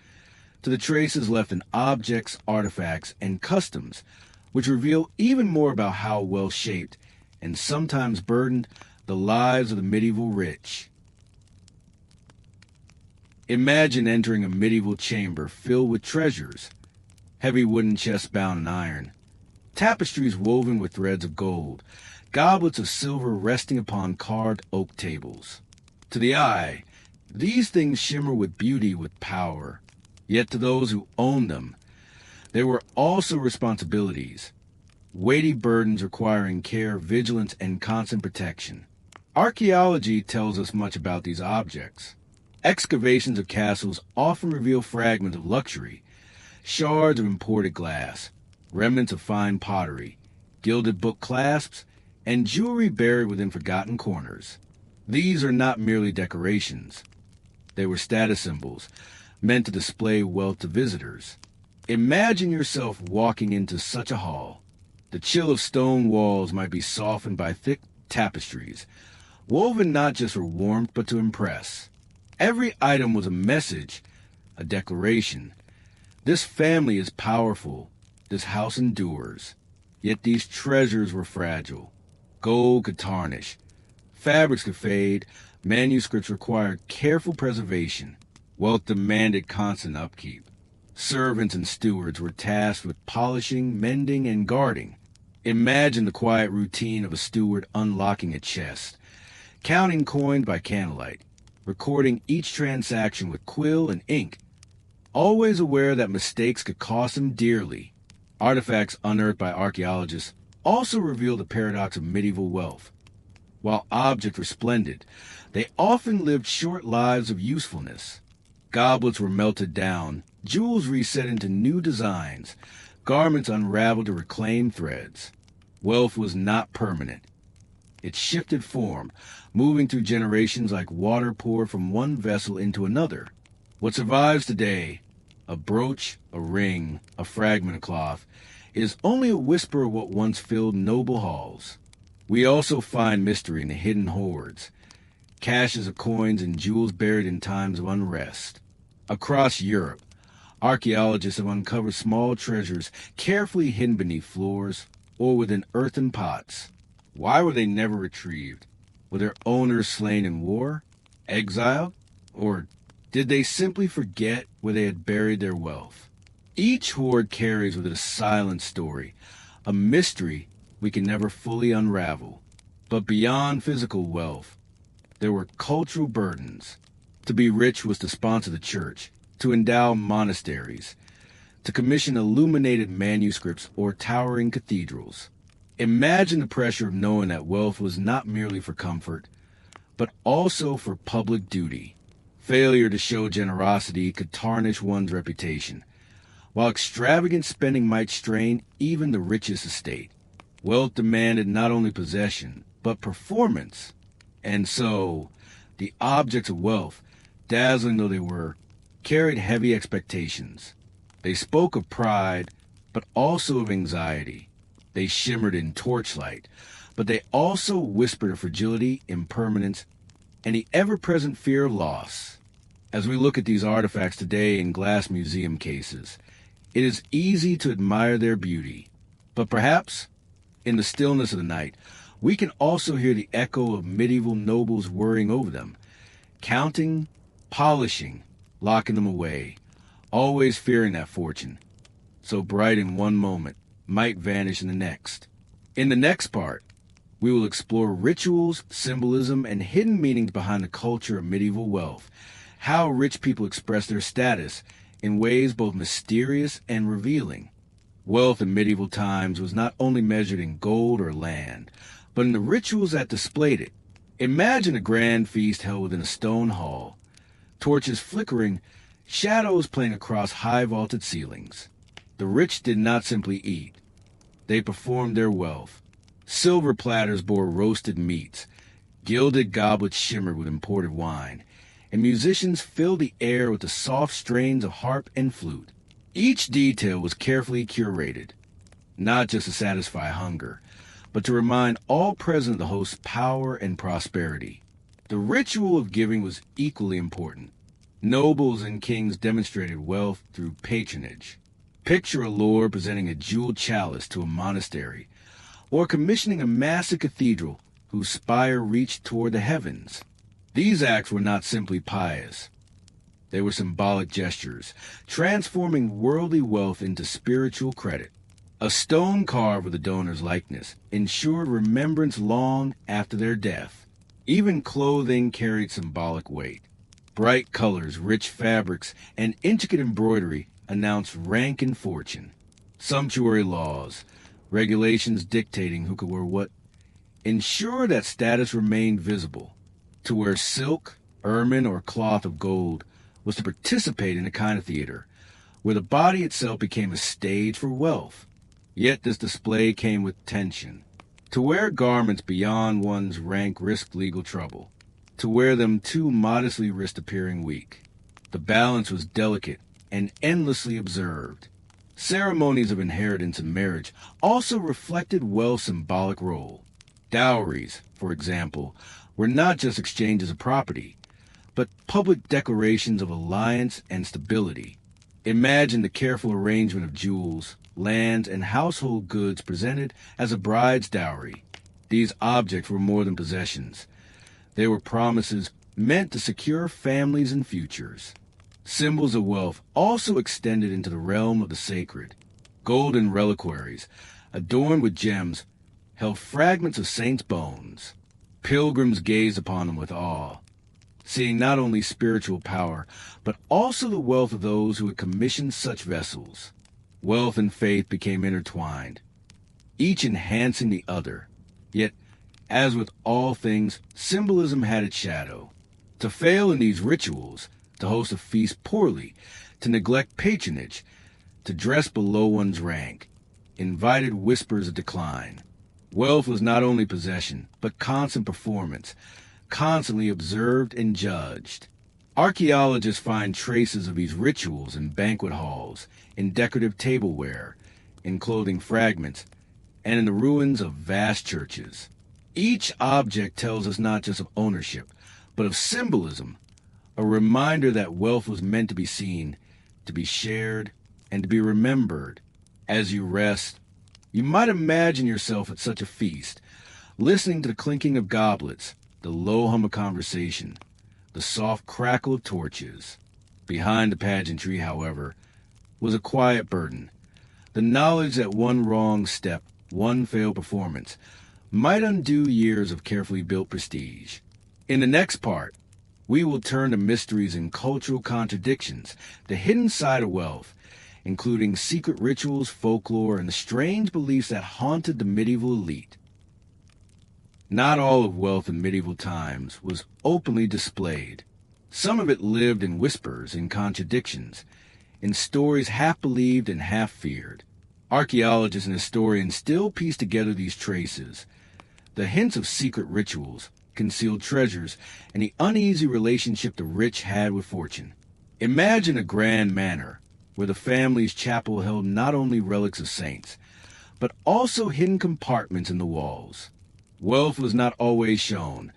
to the traces left in objects, artifacts, and customs, which reveal even more about how well-shaped and sometimes burdened the lives of the medieval rich. Imagine entering a medieval chamber filled with treasures, heavy wooden chests bound in iron, tapestries woven with threads of gold, goblets of silver resting upon carved oak tables. To the eye, these things shimmer with beauty, with power. Yet to those who owned them, there were also responsibilities, weighty burdens requiring care, vigilance, and constant protection. Archaeology tells us much about these objects. Excavations of castles often reveal fragments of luxury, shards of imported glass, remnants of fine pottery, gilded book clasps, and jewelry buried within forgotten corners. These are not merely decorations. They were status symbols, meant to display wealth to visitors. Imagine yourself walking into such a hall. The chill of stone walls might be softened by thick tapestries, woven not just for warmth but to impress. Every item was a message, a declaration. This family is powerful. This house endures. Yet these treasures were fragile. Gold could tarnish. Fabrics could fade. Manuscripts required careful preservation. Wealth demanded constant upkeep. Servants and stewards were tasked with polishing, mending, and guarding. Imagine the quiet routine of a steward unlocking a chest, counting coins by candlelight, recording each transaction with quill and ink, always aware that mistakes could cost him dearly. Artifacts unearthed by archaeologists also reveal the paradox of medieval wealth. While objects were splendid, they often lived short lives of usefulness. Goblets were melted down, jewels reset into new designs, garments unraveled to reclaim threads. Wealth was not permanent. It shifted form, moving through generations like water poured from one vessel into another. What survives today, a brooch, a ring, a fragment of cloth, is only a whisper of what once filled noble halls. We also find mystery in the hidden hoards, caches of coins and jewels buried in times of unrest. Across Europe, archaeologists have uncovered small treasures carefully hidden beneath floors or within earthen pots. Why were they never retrieved? Were their owners slain in war, exiled, or did they simply forget where they had buried their wealth? Each hoard carries with it a silent story, a mystery we can never fully unravel. But beyond physical wealth, there were cultural burdens. To be rich was to sponsor the church, to endow monasteries, to commission illuminated manuscripts or towering cathedrals. Imagine the pressure of knowing that wealth was not merely for comfort, but also for public duty. Failure to show generosity could tarnish one's reputation, while extravagant spending might strain even the richest estate. Wealth demanded not only possession, but performance. And so, the objects of wealth, dazzling though they were, carried heavy expectations. They spoke of pride, but also of anxiety. They shimmered in torchlight, but they also whispered of fragility, impermanence, and the ever-present fear of loss. As we look at these artifacts today in glass museum cases, it is easy to admire their beauty. But perhaps, in the stillness of the night, we can also hear the echo of medieval nobles worrying over them, counting, polishing, locking them away, always fearing that fortune, so bright in one moment, might vanish in the next. In the next part, we will explore rituals, symbolism, and hidden meanings behind the culture of medieval wealth, how rich people express their status in ways both mysterious and revealing. Wealth in medieval times was not only measured in gold or land, but in the rituals that displayed it. Imagine a grand feast held within a stone hall, torches flickering, shadows playing across high vaulted ceilings. The rich did not simply eat. They performed their wealth. Silver platters bore roasted meats, gilded goblets shimmered with imported wine, and musicians filled the air with the soft strains of harp and flute. Each detail was carefully curated, not just to satisfy hunger, but to remind all present of the host's power and prosperity. The ritual of giving was equally important. Nobles and kings demonstrated wealth through patronage. Picture a lord presenting a jeweled chalice to a monastery, or commissioning a massive cathedral whose spire reached toward the heavens. These acts were not simply pious. They were symbolic gestures, transforming worldly wealth into spiritual credit. A stone carved with the donor's likeness ensured remembrance long after their death. Even clothing carried symbolic weight. Bright colors, rich fabrics, and intricate embroidery announced rank and fortune. Sumptuary laws, regulations dictating who could wear what, ensured that status remained visible. To wear silk, ermine, or cloth of gold was to participate in a kind of theater, where the body itself became a stage for wealth. Yet this display came with tension. To wear garments beyond one's rank risked legal trouble. To wear them too modestly risked appearing weak. The balance was delicate and endlessly observed. Ceremonies of inheritance and marriage also reflected wealth's symbolic role. Dowries, for example, were not just exchanges of property, but public declarations of alliance and stability. Imagine the careful arrangement of jewels, lands, and household goods presented as a bride's dowry. These objects were more than possessions. They were promises meant to secure families and futures. Symbols of wealth also extended into the realm of the sacred. Golden reliquaries, adorned with gems, held fragments of saints' bones. Pilgrims gazed upon them with awe, seeing not only spiritual power, but also the wealth of those who had commissioned such vessels. Wealth and faith became intertwined, each enhancing the other. Yet, as with all things, symbolism had its shadow. To fail in these rituals, to host a feast poorly, to neglect patronage, to dress below one's rank, invited whispers of decline. Wealth was not only possession, but constant performance, constantly observed and judged. Archaeologists find traces of these rituals in banquet halls, in decorative tableware, in clothing fragments, and in the ruins of vast churches. Each object tells us not just of ownership, but of symbolism, a reminder that wealth was meant to be seen, to be shared, and to be remembered. As you rest, you might imagine yourself at such a feast, listening to the clinking of goblets, the low hum of conversation, the soft crackle of torches. Behind the pageantry, however, was a quiet burden, the knowledge that one wrong step, one failed performance, might undo years of carefully built prestige. In the next part, we will turn to mysteries and cultural contradictions, the hidden side of wealth, including secret rituals, folklore, and the strange beliefs that haunted the medieval elite. Not all of wealth in medieval times was openly displayed. Some of it lived in whispers and contradictions, in stories half believed and half feared. Archaeologists and historians still piece together these traces, the hints of secret rituals, concealed treasures, and the uneasy relationship the rich had with fortune. Imagine a grand manor, where the family's chapel held not only relics of saints, but also hidden compartments in the walls. Wealth was not always shown.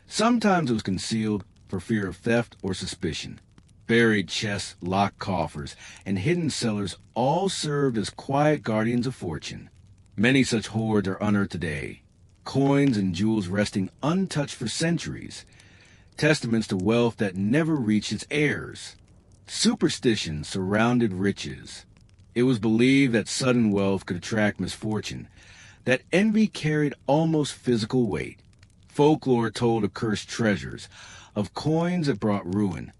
Sometimes it was concealed for fear of theft or suspicion. Buried chests, locked coffers, and hidden cellars all served as quiet guardians of fortune. Many such hoards are unearthed today, coins and jewels resting untouched for centuries, testaments to wealth that never reached its heirs. Superstition surrounded riches. It was believed that sudden wealth could attract misfortune, that envy carried almost physical weight. Folklore told of cursed treasures, of coins that brought ruin,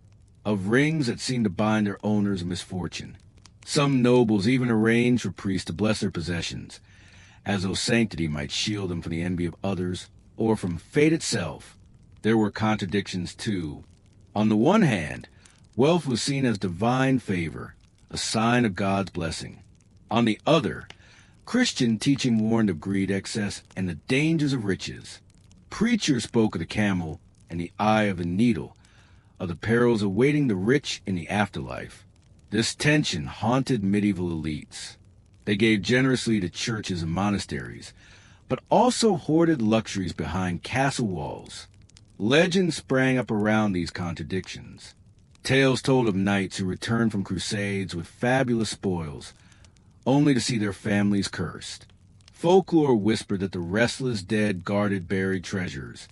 of rings that seemed to bind their owners in misfortune. Some nobles even arranged for priests to bless their possessions, as though sanctity might shield them from the envy of others or from fate itself. There were contradictions, too. On the one hand, wealth was seen as divine favor, a sign of God's blessing. On the other, Christian teaching warned of greed, excess, and the dangers of riches. Preachers spoke of the camel and the eye of the needle, of the perils awaiting the rich in the afterlife. This tension haunted medieval elites. They gave generously to churches and monasteries, but also hoarded luxuries behind castle walls. Legends sprang up around these contradictions. Tales told of knights who returned from crusades with fabulous spoils, only to see their families cursed. Folklore whispered that the restless dead guarded buried treasures,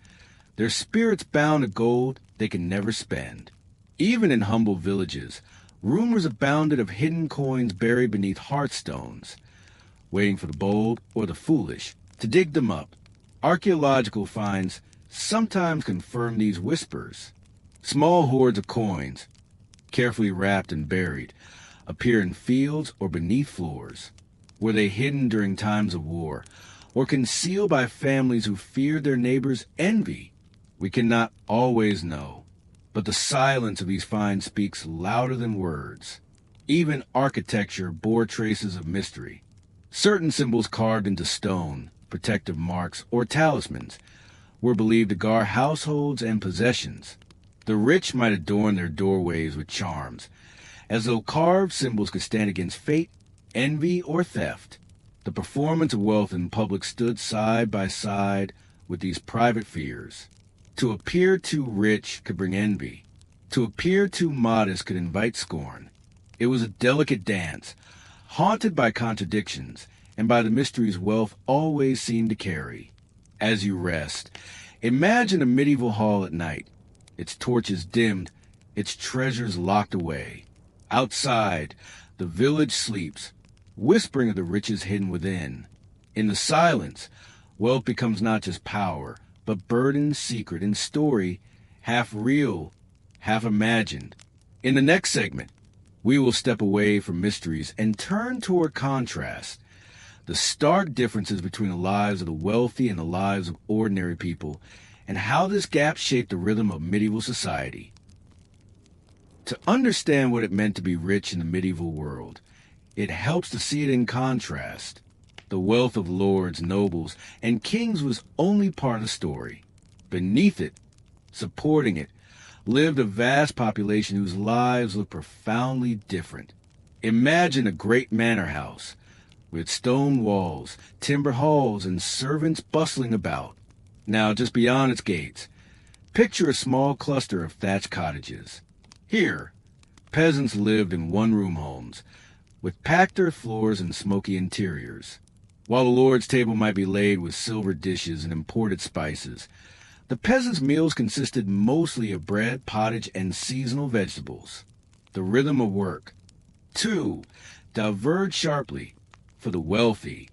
their spirits bound to gold they could never spend. Even in humble villages, rumors abounded of hidden coins buried beneath hearthstones, waiting for the bold or the foolish to dig them up. Archaeological finds sometimes confirm these whispers. Small hoards of coins, carefully wrapped and buried, appear in fields or beneath floors. Were they hidden during times of war, or concealed by families who feared their neighbors' envy? We cannot always know, but the silence of these finds speaks louder than words. Even architecture bore traces of mystery. Certain symbols carved into stone, protective marks, or talismans, were believed to guard households and possessions. The rich might adorn their doorways with charms, as though carved symbols could stand against fate, envy, or theft. The performance of wealth in public stood side by side with these private fears. To appear too rich could bring envy. To appear too modest could invite scorn. It was a delicate dance, haunted by contradictions and by the mysteries wealth always seemed to carry. As you rest, imagine a medieval hall at night, its torches dimmed, its treasures locked away. Outside, the village sleeps, whispering of the riches hidden within. In the silence, wealth becomes not just power, but burden, secret, and story, half real, half imagined. In the next segment, we will step away from mysteries and turn toward contrast, the stark differences between the lives of the wealthy and the lives of ordinary people, and how this gap shaped the rhythm of medieval society. To understand what it meant to be rich in the medieval world, it helps to see it in contrast. The wealth of lords, nobles, and kings was only part of the story. Beneath it, supporting it, lived a vast population whose lives looked profoundly different. Imagine a great manor house, with stone walls, timber halls, and servants bustling about. Now, just beyond its gates, picture a small cluster of thatched cottages. Here, peasants lived in one-room homes, with packed earth floors and smoky interiors. While the lord's table might be laid with silver dishes and imported spices, the peasants' meals consisted mostly of bread, pottage, and seasonal vegetables. The rhythm of work, too, diverged sharply. For the wealthy,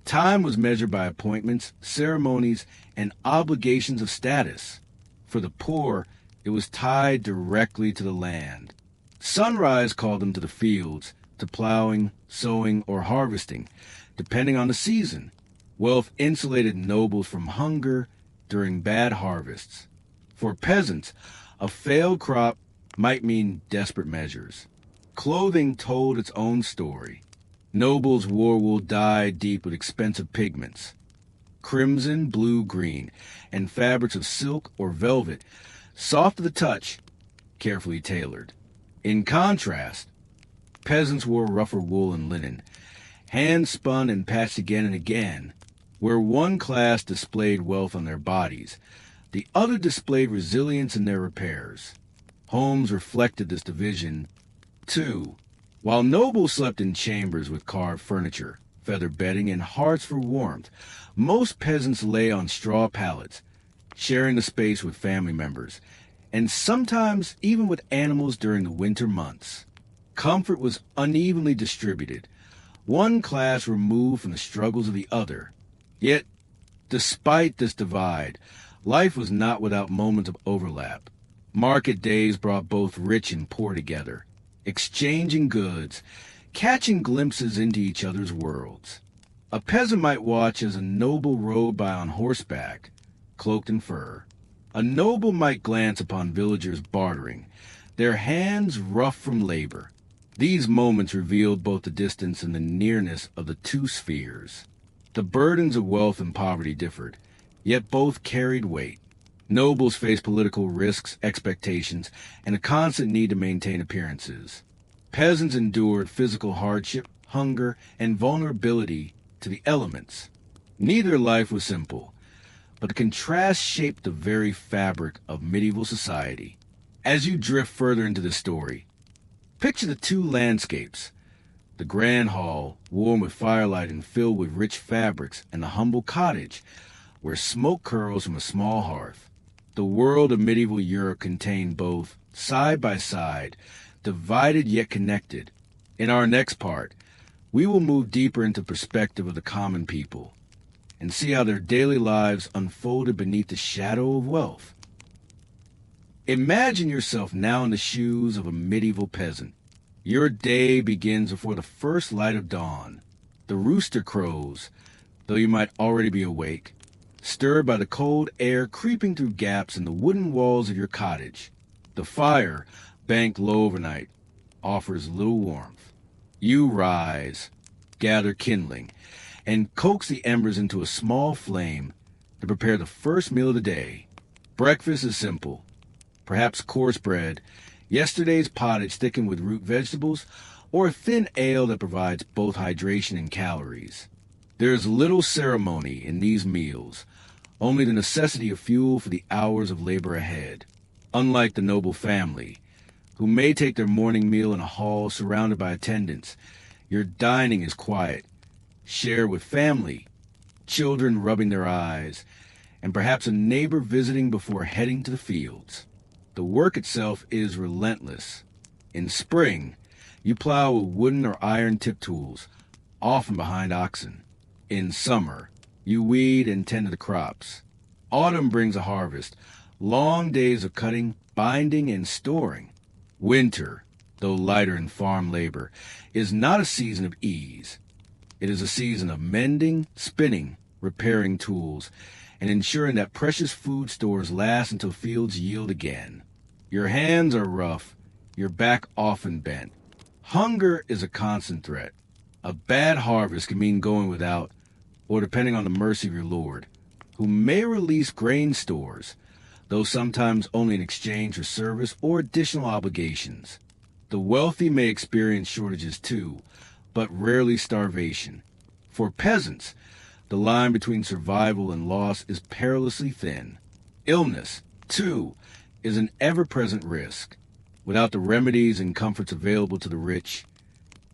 time was measured by appointments, ceremonies, and obligations of status. For the poor, it was tied directly to the land. Sunrise called them to the fields, to plowing, sowing, or harvesting, depending on the season. Wealth insulated nobles from hunger during bad harvests. For peasants, a failed crop might mean desperate measures. Clothing told its own story. Nobles wore wool dyed deep with expensive pigments, crimson, blue, green, and fabrics of silk or velvet, soft to the touch, carefully tailored. In contrast, peasants wore rougher wool and linen, hand-spun and patched again and again. Where one class displayed wealth on their bodies, the other displayed resilience in their repairs. Homes reflected this division, too. While nobles slept in chambers with carved furniture, feather bedding, and hearths for warmth, most peasants lay on straw pallets, sharing the space with family members, and sometimes even with animals during the winter months. Comfort was unevenly distributed, one class removed from the struggles of the other. Yet, despite this divide, life was not without moments of overlap. Market days brought both rich and poor together, exchanging goods, catching glimpses into each other's worlds. A peasant might watch as a noble rode by on horseback, cloaked in fur. A noble might glance upon villagers bartering, their hands rough from labor. These moments revealed both the distance and the nearness of the two spheres. The burdens of wealth and poverty differed, yet both carried weight. Nobles faced political risks, expectations, and a constant need to maintain appearances. Peasants endured physical hardship, hunger, and vulnerability to the elements. Neither life was simple, but the contrast shaped the very fabric of medieval society. As you drift further into the story, picture the two landscapes: the grand hall, warm with firelight and filled with rich fabrics, and the humble cottage, where smoke curls from a small hearth. The world of medieval Europe contained both, side by side, divided yet connected. In our next part, we will move deeper into the perspective of the common people and see how their daily lives unfolded beneath the shadow of wealth. Imagine yourself now in the shoes of a medieval peasant. Your day begins before the first light of dawn. The rooster crows, though you might already be awake, stirred by the cold air creeping through gaps in the wooden walls of your cottage. The fire, banked low overnight, offers little warmth. You rise, gather kindling, and coax the embers into a small flame to prepare the first meal of the day. Breakfast is simple, perhaps coarse bread, yesterday's pottage thickened with root vegetables, or a thin ale that provides both hydration and calories. There is little ceremony in these meals, only the necessity of fuel for the hours of labor ahead. Unlike the noble family, who may take their morning meal in a hall surrounded by attendants, your dining is quiet, shared with family, children rubbing their eyes, and perhaps a neighbor visiting before heading to the fields. The work itself is relentless. In spring, you plow with wooden or iron-tipped tools, often behind oxen. In summer, you weed and tend to the crops. Autumn brings a harvest, long days of cutting, binding, and storing. Winter, though lighter in farm labor, is not a season of ease. It is a season of mending, spinning, repairing tools, and ensuring that precious food stores last until fields yield again. Your hands are rough, your back often bent. Hunger is a constant threat. A bad harvest can mean going without, or depending on the mercy of your Lord, who may release grain stores, though sometimes only in exchange for service or additional obligations. The wealthy may experience shortages too, but rarely starvation. For peasants, the line between survival and loss is perilously thin. Illness, too, is an ever-present risk. Without the remedies and comforts available to the rich,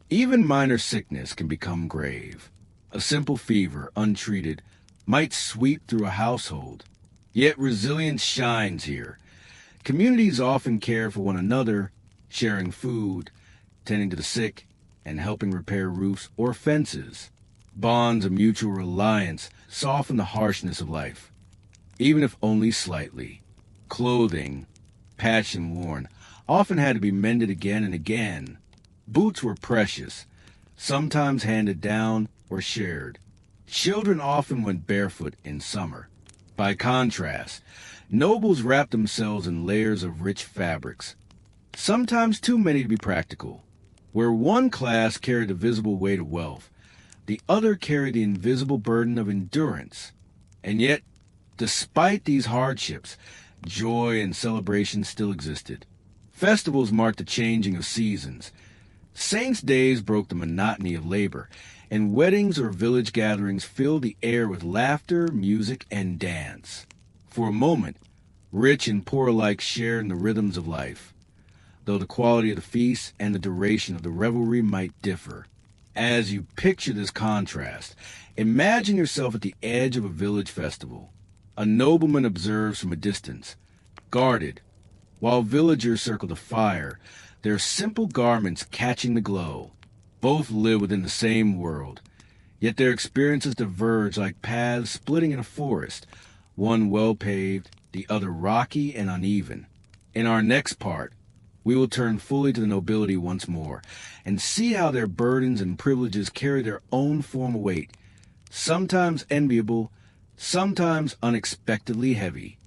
even minor sickness can become grave. A simple fever, untreated, might sweep through a household. Yet resilience shines here. Communities often care for one another, sharing food, tending to the sick, and helping repair roofs or fences. Bonds of mutual reliance soften the harshness of life, even if only slightly. Clothing, patched and worn, often had to be mended again and again. Boots were precious, sometimes handed down or shared. Children often went barefoot in summer. By contrast, nobles wrapped themselves in layers of rich fabrics, sometimes too many to be practical. Where one class carried the visible weight of wealth, the other carried the invisible burden of endurance. And yet, despite these hardships, joy and celebration still existed. Festivals marked the changing of seasons. Saints' days broke the monotony of labor, and weddings or village gatherings filled the air with laughter, music, and dance. For a moment, rich and poor alike shared in the rhythms of life, though the quality of the feast and the duration of the revelry might differ. As you picture this contrast, imagine yourself at the edge of a village festival. A nobleman observes from a distance, guarded, while villagers circle the fire, their simple garments catching the glow. Both live within the same world, yet their experiences diverge like paths splitting in a forest, one well-paved, the other rocky and uneven. In our next part, we will turn fully to the nobility once more, and see how their burdens and privileges carry their own form of weight, sometimes enviable, sometimes unexpectedly heavy.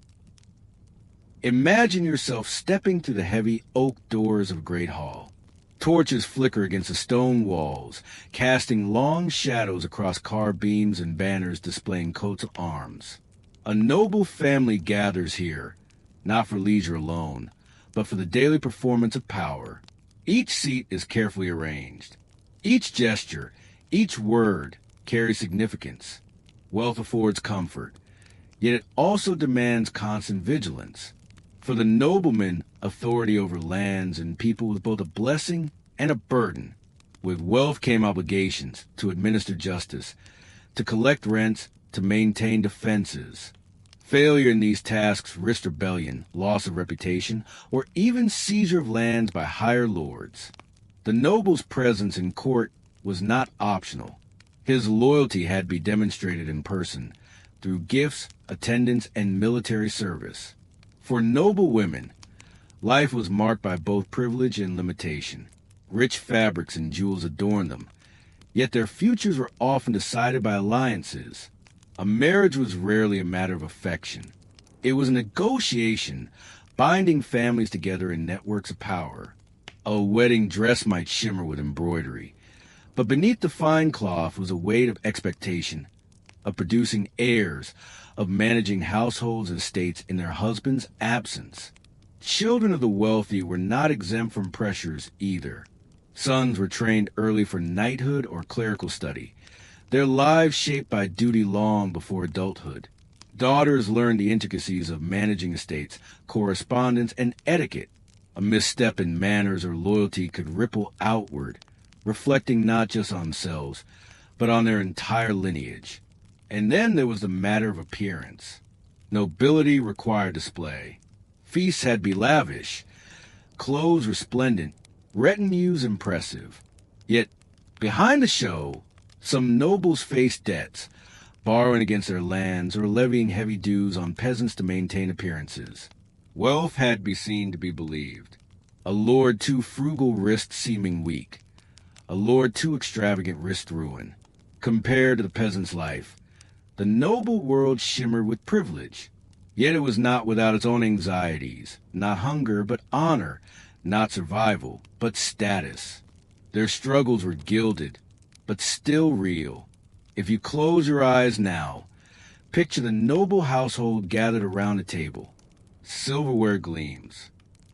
Imagine yourself stepping through the heavy oak doors of a great hall. Torches flicker against the stone walls, casting long shadows across carved beams and banners displaying coats of arms. A noble family gathers here, not for leisure alone, but for the daily performance of power. Each seat is carefully arranged. Each gesture, each word carries significance. Wealth affords comfort, yet it also demands constant vigilance. For the nobleman, authority over lands and people was both a blessing and a burden. With wealth came obligations to administer justice, to collect rents, to maintain defenses. Failure in these tasks risked rebellion, loss of reputation, or even seizure of lands by higher lords. The noble's presence in court was not optional. His loyalty had to be demonstrated in person, through gifts, attendance, and military service. For noble women, life was marked by both privilege and limitation. Rich fabrics and jewels adorned them, yet their futures were often decided by alliances. A marriage was rarely a matter of affection. It was a negotiation, binding families together in networks of power. A wedding dress might shimmer with embroidery, but beneath the fine cloth was a weight of expectation, of producing heirs, of managing households and estates in their husband's absence. Children of the wealthy were not exempt from pressures either. Sons were trained early for knighthood or clerical study, their lives shaped by duty long before adulthood. Daughters learned the intricacies of managing estates, correspondence, and etiquette. A misstep in manners or loyalty could ripple outward, reflecting not just on themselves, but on their entire lineage. And then there was the matter of appearance. Nobility required display. Feasts had to be lavish, clothes resplendent, retinues impressive. Yet, behind the show, Some nobles faced debts, borrowing against their lands or levying heavy dues on peasants to maintain appearances. Wealth had to be seen to be believed. A lord too frugal risked seeming weak. A lord too extravagant risked ruin. Compared to the peasant's life, the noble world shimmered with privilege. Yet it was not without its own anxieties, not hunger, but honor, not survival, but status. Their struggles were gilded, but still real. If you close your eyes now, picture the noble household gathered around a table. Silverware gleams.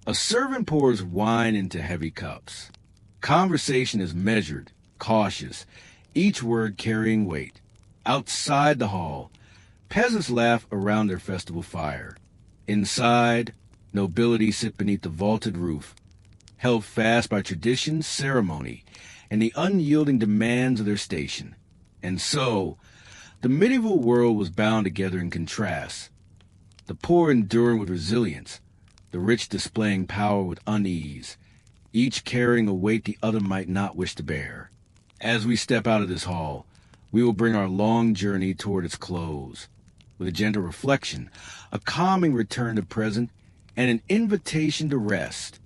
A servant pours wine into heavy cups. Conversation is measured, cautious, each word carrying weight. Outside the hall, peasants laugh around their festival fire. Inside, nobility sit beneath the vaulted roof, held fast by tradition, ceremony, and the unyielding demands of their station. And so, the medieval world was bound together in contrasts, the poor enduring with resilience, the rich displaying power with unease, each carrying a weight the other might not wish to bear. As we step out of this hall, we will bring our long journey toward its close, with a gentle reflection, a calming return to present, and an invitation to rest.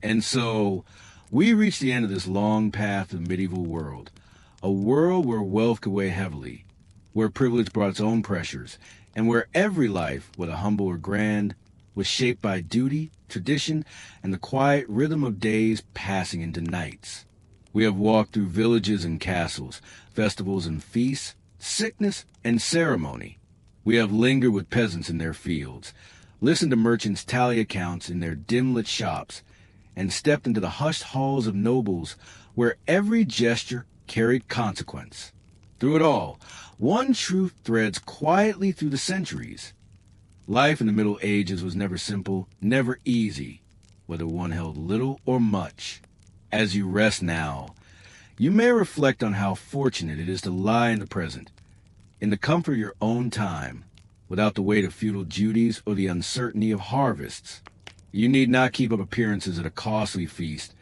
And so, we reach the end of this long path of the medieval world, a world where wealth could weigh heavily, where privilege brought its own pressures, and where every life, whether humble or grand, was shaped by duty, tradition, and the quiet rhythm of days passing into nights. We have walked through villages and castles, festivals and feasts, sickness and ceremony. We have lingered with peasants in their fields, listened to merchants tally accounts in their dim-lit shops, and stepped into the hushed halls of nobles where every gesture carried consequence. Through it all, one truth threads quietly through the centuries. Life in the Middle Ages was never simple, never easy, whether one held little or much. As you rest now, you may reflect on how fortunate it is to lie in the present, in the comfort of your own time, without the weight of feudal duties or the uncertainty of harvests. You need not keep up appearances at a costly feast,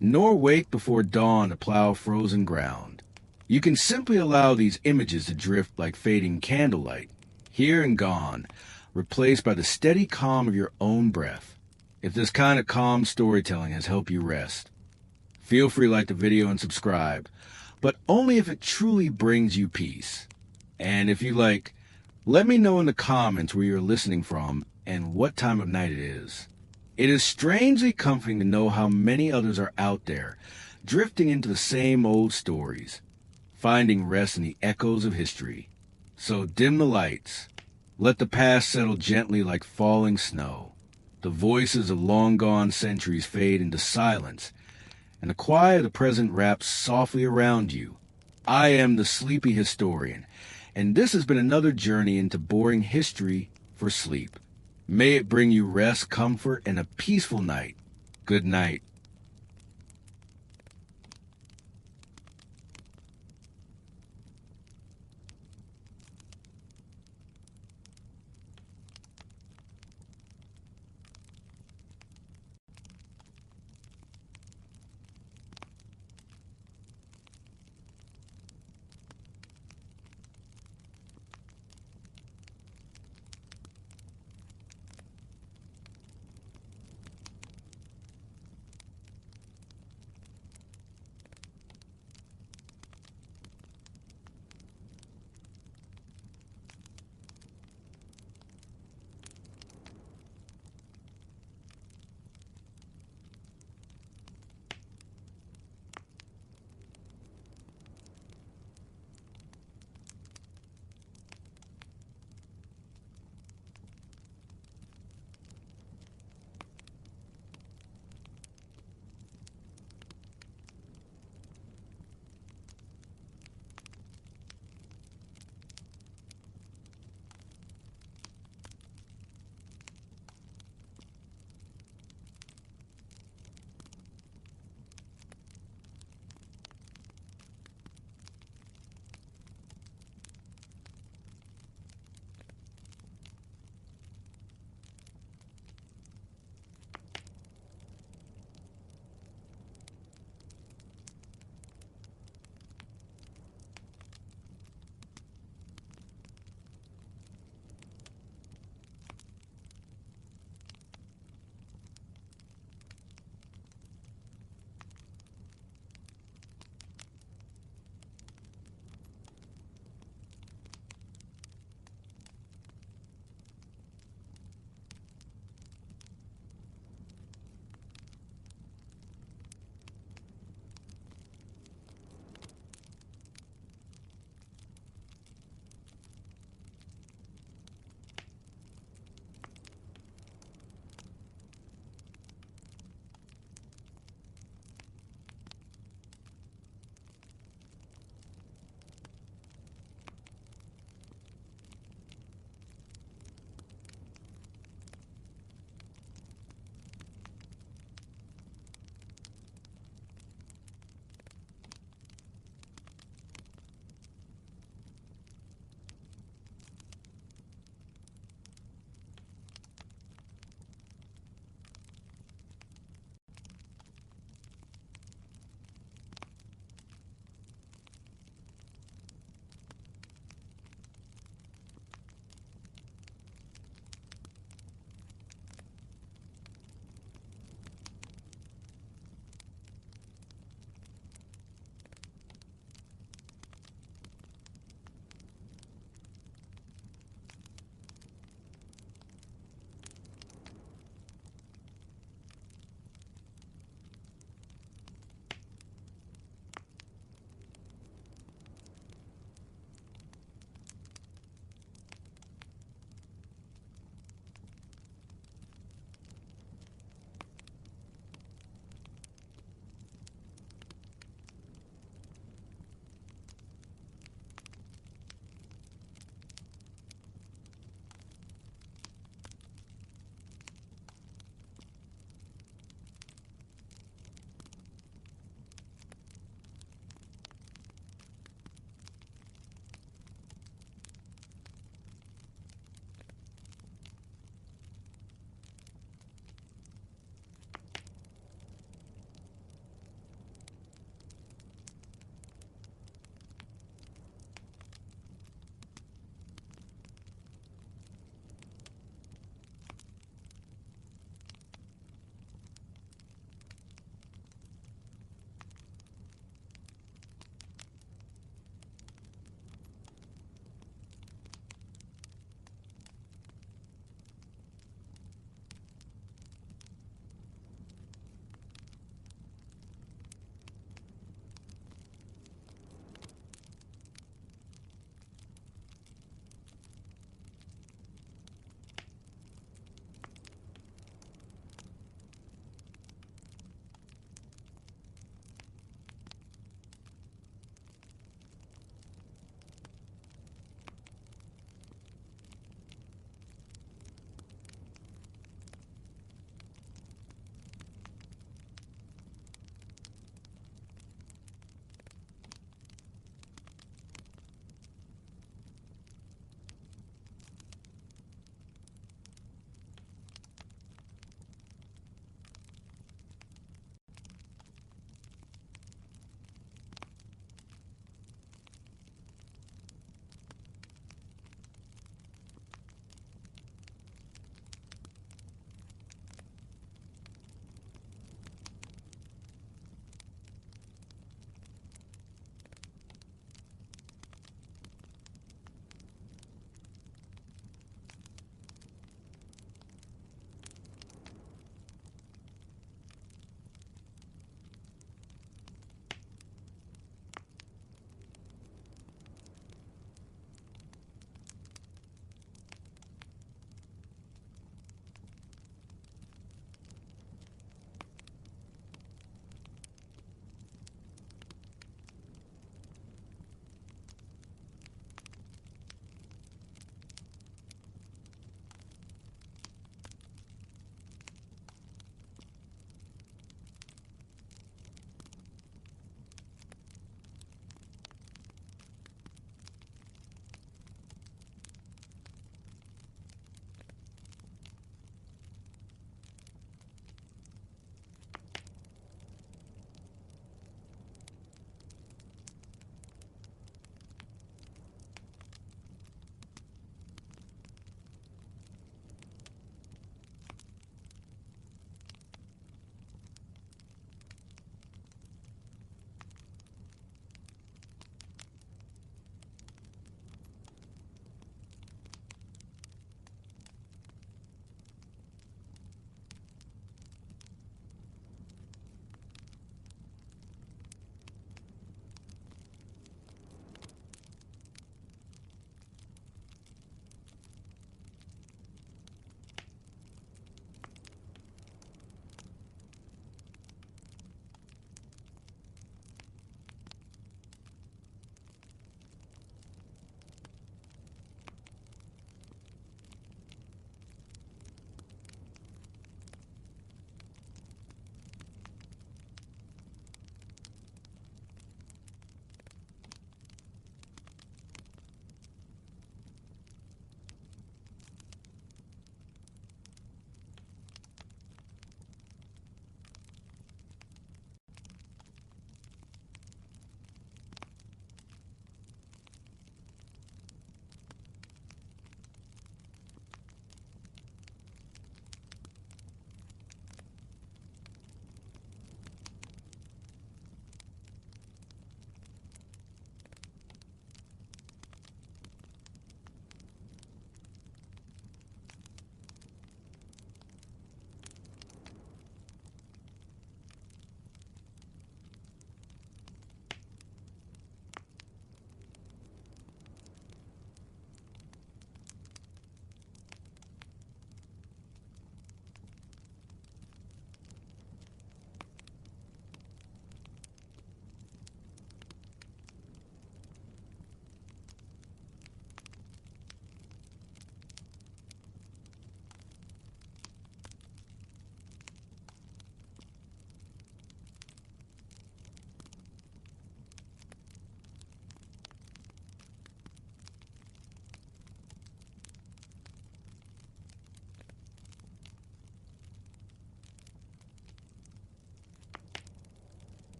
nor wake before dawn to plow frozen ground. You can simply allow these images to drift like fading candlelight, here and gone, replaced by the steady calm of your own breath. If this kind of calm storytelling has helped you rest, feel free to like the video and subscribe, but only if it truly brings you peace. And if you like, let me know in the comments where you're listening from and what time of night it is. It is strangely comforting to know how many others are out there, drifting into the same old stories, finding rest in the echoes of history. So dim the lights. Let the past settle gently like falling snow. The voices of long-gone centuries fade into silence, and the quiet of the present wraps softly around you. I am the sleepy historian, and this has been another journey into boring history for sleep. May it bring you rest, comfort, and a peaceful night. Good night.